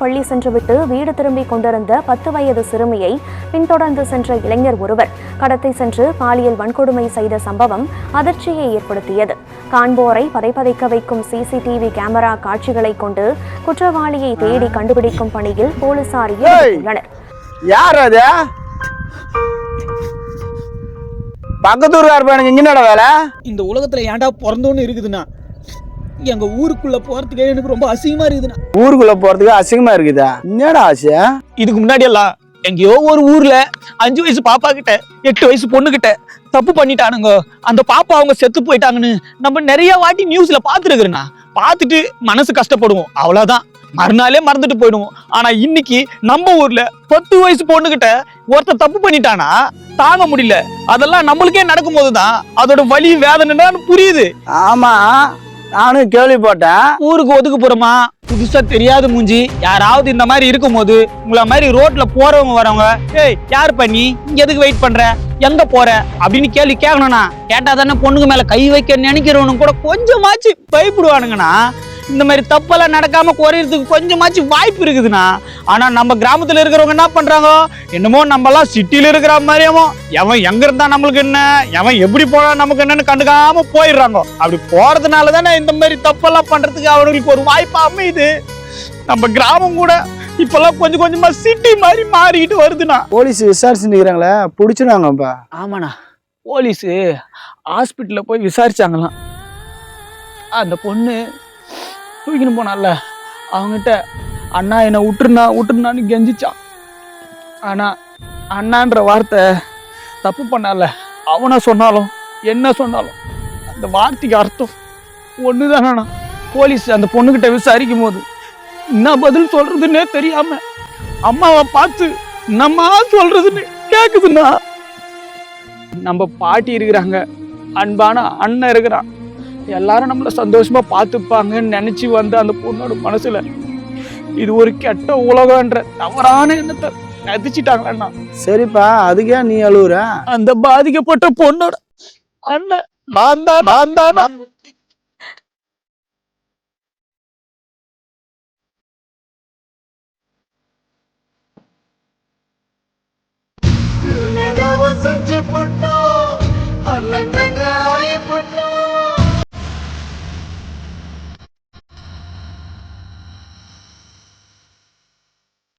பள்ளி சென்றுவிட்டு வீடு திரும்பிக் கொண்டிருந்த 10 வயது சிறுமியை பின்தொடர்ந்து சென்ற இளைஞர் ஒருவர் கடத்தி சென்று பாலியல் வன்கொடுமை செய்த சம்பவம் அதிர்ச்சியை ஏற்படுத்தியது. காண்போரை பதைபதைக்க வைக்கும் சிசிடிவி கேமரா காட்சிகளை கொண்டு குற்றவாளியை தேடி கண்டுபிடிக்கும் பணியில் போலீசார் ஈடுபட்டுள்ளனர். இந்த உலகத்துல ஏன்டா பிறந்தோன்னு இருக்குதுண்ணா, எங்க ஊருக்குள்ள போறதுக்கே எனக்கு ரொம்ப அசிங்கமா இருக்குதுண்ணா. ஊருக்குள்ள போறதுக்கு அசிங்கமா இருக்குதா? என்னடா ஆசை? இதுக்கு முன்னாடி எல்லாம் எங்கேயோ ஒரு ஊர்ல 5 வயசு பாப்பா கிட்ட 8 வயசு பொண்ணு கிட்ட தப்பு பண்ணிட்டானுங்க, அந்த பாப்பா அவங்க செத்து போயிட்டாங்கன்னு நம்ம நிறைய வாட்டி நியூஸ்ல பாத்துருக்குறேண்ணா. பார்த்துட்டு மனசு கஷ்டப்படுவோம், அவ்வளவுதான், மறுநாளே மறந்துட்டு போயிடுவோம். ஆனா இன்னைக்கு நம்ம ஊர்ல 10 வயசு பொண்ணுகிட்ட ஒருத்தர் தப்பு பண்ணிட்டானா தாங்க முடியல. அதெல்லாம் நம்மளுக்கே நடக்கும் போதுதான் அதோட வலி வேதனைன்னு புரியுது. ஆமா, நானும் கேள்விப்பட்டேன். ஊருக்கு ஒதுக்கு போறோமா, புதுசா தெரியாத மூஞ்சி யாராவது இந்த மாதிரி இருக்கும் போது உங்களை மாதிரி ரோட்ல போறவங்க வரவங்க, ஏய் யார் பண்ணி இங்க எதுக்கு வெயிட் பண்ற, எங்க போற அப்படின்னு கேள்வி கேட்கணும்னா, கேட்டா தானே பொண்ணுங்க மேல கை வைக்க நினைக்கிறவனு கூட கொஞ்சமாச்சு பயப்படுவானுங்கண்ணா. இந்த மாதிரி தப்பெல்லாம் நடக்காம குறையறதுக்கு கொஞ்சமாச்சு வாய்ப்பு இருக்குதுண்ணா. ஆனா நம்ம கிராமத்துல இருக்கிறவங்க என்ன பண்றாங்க, என்னமோ நம்ம எல்லாம் சிட்டில இருக்கிற மாதிரியாமோ எவன் எங்க இருந்தா நம்மளுக்கு என்ன, எவன் எப்படி போனா நமக்கு என்னன்னு கண்டுக்காம போயிடுறாங்க. அப்படி போறதுனால தானே இந்த மாதிரி தப்பெல்லாம் பண்றதுக்கு அவங்களுக்கு ஒரு வாய்ப்பு அமையுது. நம்ம கிராமம் கூட இப்பெல்லாம் கொஞ்சம் கொஞ்சமா சிட்டி மாதிரி மாறிக்கிட்டு வருதுண்ணா. போலீஸ் விசாரிச்சுக்கிறாங்களே, பிடிச்சிருவாங்கப்பா. ஆமாண்ணா, போலீஸ் ஹாஸ்பிட்டல்ல போய் விசாரிச்சாங்களாம். அந்த பொண்ணு தூக்கின்னு போனால, அவங்ககிட்ட அண்ணா என்னை விட்டுருனான்னு கெஞ்சிச்சான். ஆனா அண்ணான்ற வார்த்தை தப்பு பண்ணால, அவனை சொன்னாலும் என்ன சொன்னாலும் அந்த வார்த்தைக்கு அர்த்தம் ஒண்ணுதானா. போலீஸ் அந்த பொண்ணுகிட்ட விசாரிக்கும் போது என்ன பதில் சொல்றதுன்னே தெரியாம அம்மாவை பார்த்து நம்ம சொல்றதுன்னு கேக்குதுன்னா, நம்ம பாட்டி இருக்கிறாங்க, அன்பான அண்ணன் இருக்கிறான், எல்லாரும் நம்மள சந்தோஷமா பார்த்துப்பாங்கன்னு நினைச்சு வந்து அந்த பொண்ணோட மனசுல இது ஒரு கெட்ட உலகன்ற தவறான எண்ணத்தை நதிச்சிட்டாங்களா. சரிப்பா, அதுக்கே நீ அழுவுற? அந்த பாதிக்கப்பட்ட பொண்ணோட அண்ணன் நான் தான். செஞ்சு